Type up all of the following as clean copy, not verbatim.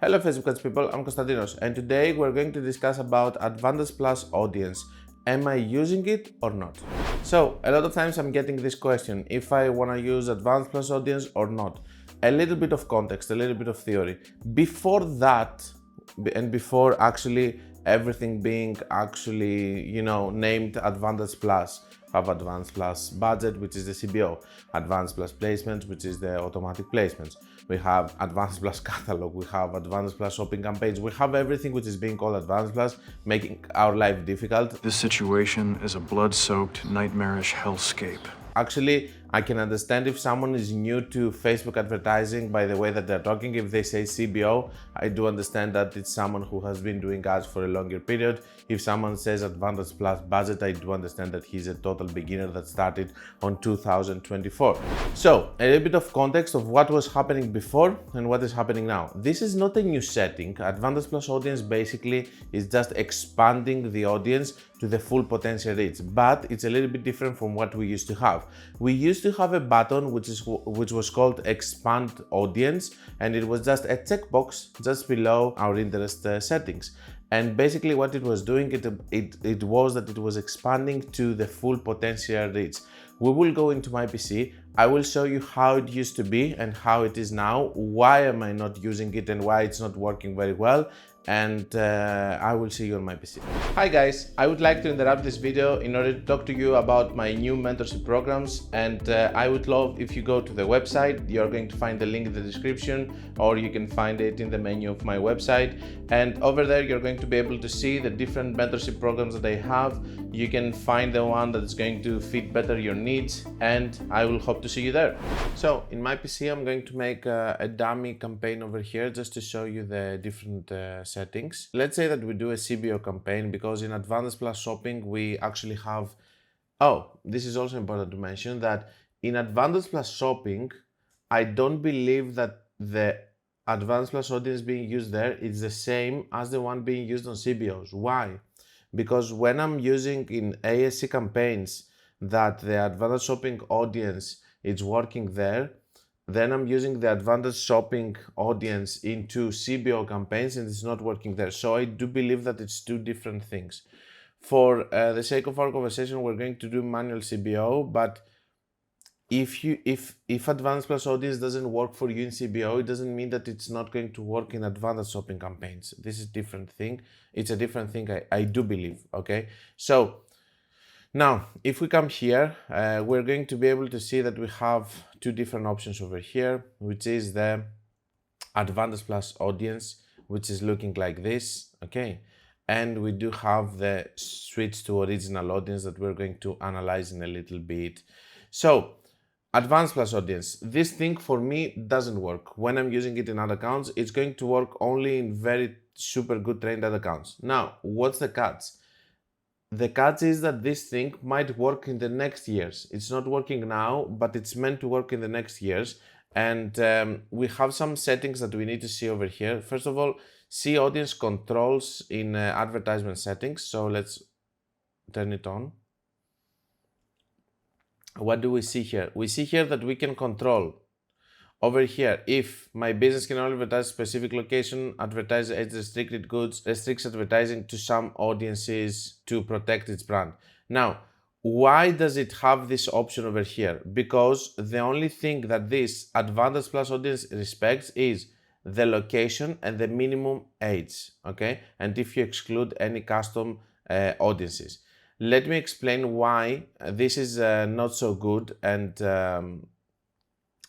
Hello Facebook people, I'm Konstantinos and today we're going to discuss about Advantage Plus audience. Am I using it or not? So a lot of times I'm getting this question, if I want to use Advanced Plus audience or not. A little bit of context, a little bit of theory. Before that, and before actually everything being named Advantage Plus, have Advanced Plus budget, which is the CBO, Advanced Plus placements, which is the automatic placements. We have Advanced Plus catalog, we have Advanced Plus shopping campaigns, we have everything which is being called Advanced Plus, making our life difficult. This situation is a blood-soaked, nightmarish hellscape. Actually, I can understand if someone is new to Facebook advertising by the way that they're talking. If they say CBO, I do understand that it's someone who has been doing ads for a longer period. If someone says Advantage Plus budget, I do understand that he's a total beginner that started on 2024. So, a little bit of context of what was happening before and what is happening now. This is not a new setting. Advantage Plus audience basically is just expanding the audience to the full potential reach, but it's a little bit different from what we used to have. We used to have a button which was called expand audience, and it was just a checkbox just below our interest settings. And basically what it was doing, it was that it was expanding to the full potential reach. We will go into my PC. I will show you how it used to be and how it is now, why am I not using it and why it's not working very well, and I will see you on my PC. Hi guys, I would like to interrupt this video in order to talk to you about my new mentorship programs, and I would love if you go to the website. You're going to find the link in the description, or you can find it in the menu of my website, and over there you're going to be able to see the different mentorship programs that I have. You can find the one that is going to fit better your needs, and I will hope to see you there. So in my PC I'm going to make a dummy campaign over here just to show you the different settings. Let's say that we do a CBO campaign, because in Advantage Plus shopping we actually have, this is also important to mention, that in Advantage Plus shopping I don't believe that the Advanced Plus audience being used there is the same as the one being used on CBOs. Why? Because when I'm using in ASC campaigns that the Advantage Shopping audience is working there, then I'm using the Advantage Shopping audience into CBO campaigns and it's not working there. So I do believe that it's two different things. For the sake of our conversation, we're going to do manual CBO, but if Advanced Plus audience doesn't work for you in CBO, it doesn't mean that it's not going to work in Advantage Shopping campaigns. This is a different thing. It's a different thing, I do believe, okay? So now, if we come here, we're going to be able to see that we have two different options over here, which is the Advantage Plus audience, which is looking like this, okay? And we do have the switch to original audience that we're going to analyze in a little bit. So, Advanced Plus audience, this thing for me doesn't work. When I'm using it in ad accounts, it's going to work only in very super good trained ad accounts. Now, what's the catch? The catch is that this thing might work in the next years. It's not working now, but it's meant to work in the next years. And we have some settings that we need to see over here. First of all, see audience controls in advertisement settings. So let's turn it on. What do we see here? We see here that we can control over here, if my business can only advertise specific location, advertise age restricted goods, restricts advertising to some audiences to protect its brand. Now, why does it have this option over here? Because the only thing that this Advantage Plus audience respects is the location and the minimum age, okay? And if you exclude any custom audiences. Let me explain why this is not so good, and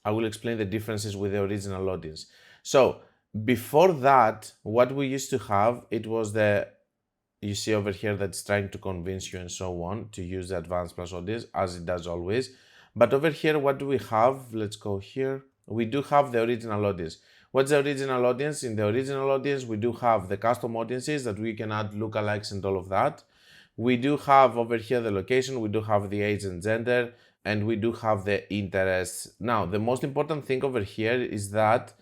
I will explain the differences with the original audience. So before that, what we used to have, it was you see over here that's trying to convince you and so on to use the Advanced Plus audience, as it does always. But over here, what do we have? Let's go here. We do have the original audience. What's the original audience? In the original audience, we do have the custom audiences that we can add lookalikes and all of that. We do have over here the location, we do have the age and gender, and we do have the interests. Now, the most important thing over here is that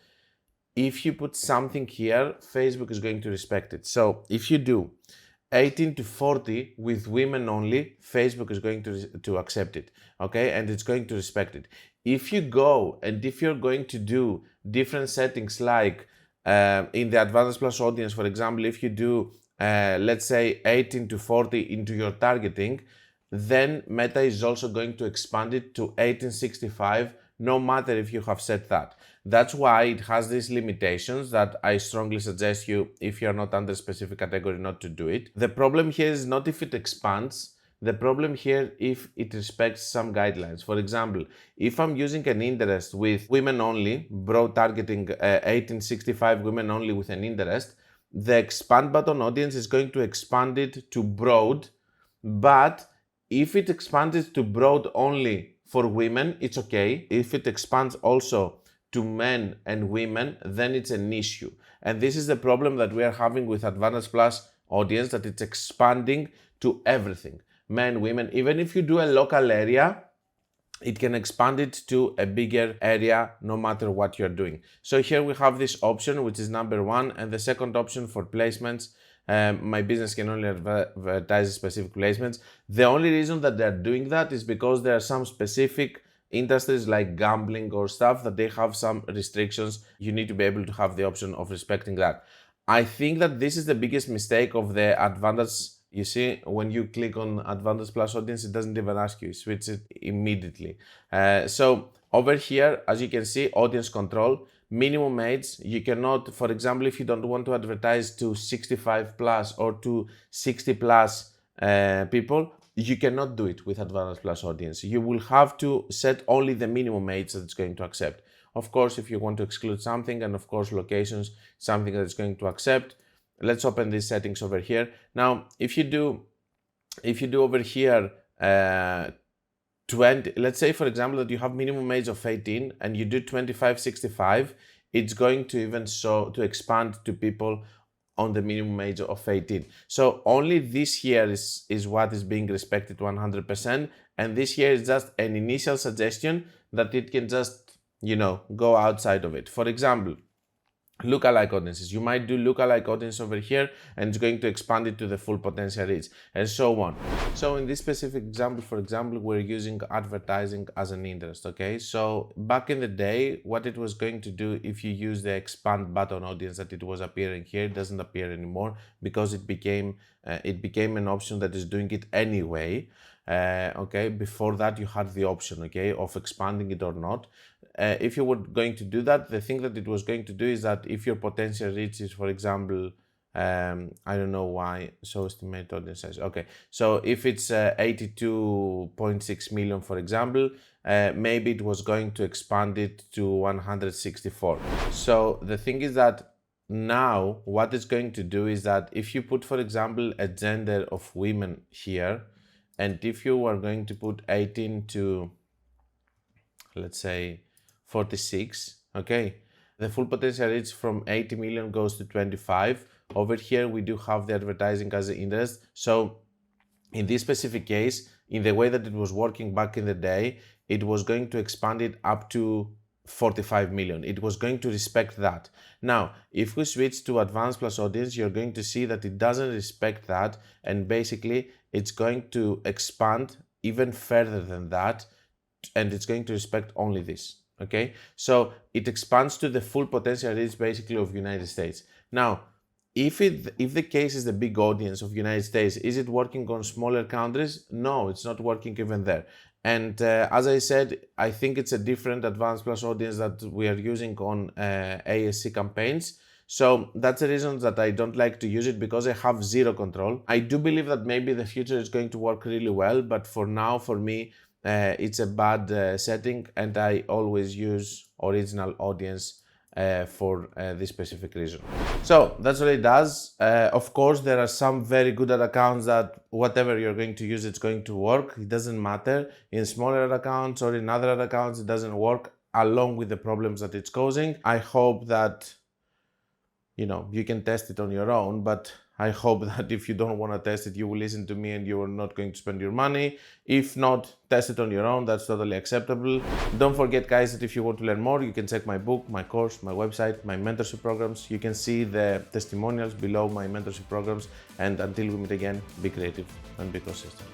if you put something here, Facebook is going to respect it. So if you do 18 to 40 with women only, Facebook is going to accept it, okay? And it's going to respect it. If you go and if you're going to do different settings like in the Advantage Plus audience, for example, if you do, let's say 18 to 40 into your targeting, then Meta is also going to expand it to 1865, no matter if you have set that. That's why it has these limitations that I strongly suggest you, if you're not under a specific category, not to do it. The problem here is not if it expands. The problem here if it respects some guidelines. For example, if I'm using an interest with women only, broad targeting 1865 women only with an interest, the expand button audience is going to expand it to broad, but if it expands it to broad only for women, it's okay. If it expands also to men and women, then it's an issue. And this is the problem that we are having with Advantage Plus audience, that it's expanding to everything. Men, women, even if you do a local area, it can expand it to a bigger area no matter what you're doing. So here we have this option, which is number one, and the second option for placements. My business can only advertise specific placements. The only reason that they're doing that is because there are some specific industries like gambling or stuff that they have some restrictions. You need to be able to have the option of respecting that. I think that this is the biggest mistake of the Advantage. You see, when you click on Advantage Plus audience, it doesn't even ask you, switch it immediately. So over here, as you can see, audience control, minimum age, you cannot, for example, if you don't want to advertise to 65 plus or to 60 plus people, you cannot do it with Advantage Plus audience. You will have to set only the minimum age that it's going to accept. Of course, if you want to exclude something, and of course locations, something that it's going to accept. Let's open these settings over here. Now, if you do over here 20, let's say for example that you have minimum age of 18 and you do 25-65, it's going to even show to expand to people on the minimum age of 18. So only this here is what is being respected 100%, and this here is just an initial suggestion that it can just, go outside of it. For example, lookalike audiences. You might do lookalike audience over here and it's going to expand it to the full potential reach and so on. So in this specific example, for example, we're using advertising as an interest, okay? So back in the day, what it was going to do if you use the expand button audience that it was appearing here, it doesn't appear anymore because it became an option that is doing it anyway. Okay, before that you had the option, okay, of expanding it or not. If you were going to do that, the thing that it was going to do is that if your potential reach is, for example, I don't know why, so estimate audience size. Okay, so if it's 82.6 million, for example, maybe it was going to expand it to 164. So the thing is that now what it's going to do is that if you put, for example, a gender of women here, and if you are going to put 18 to, let's say, 46, okay, the full potential reach from 80 million goes to 25. Over here, we do have the advertising as an interest. So in this specific case, in the way that it was working back in the day, it was going to expand it up to 45 million. It was going to respect that. Now, if we switch to Advanced Plus Audience, you're going to see that it doesn't respect that, and basically it's going to expand even further than that, and it's going to respect only this. Okay, so it expands to the full potential reach basically of United States. Now, if the case is the big audience of United States, is it working on smaller countries? No, it's not working even there. And as I said, I think it's a different Advanced Plus audience that we are using on ASC campaigns. So that's the reason that I don't like to use it, because I have zero control. I do believe that maybe the future is going to work really well, but for now, for me, it's a bad setting, and I always use original audience for this specific reason. So that's what it does. Of course, there are some very good ad accounts that whatever you're going to use, it's going to work. It doesn't matter. In smaller ad accounts or in other ad accounts, it doesn't work, along with the problems that it's causing. I hope that, you can test it on your own, but I hope that if you don't want to test it, you will listen to me and you are not going to spend your money. If not, test it on your own. That's totally acceptable. Don't forget, guys, that if you want to learn more, you can check my book, my course, my website, my mentorship programs. You can see the testimonials below my mentorship programs. And until we meet again, be creative and be consistent.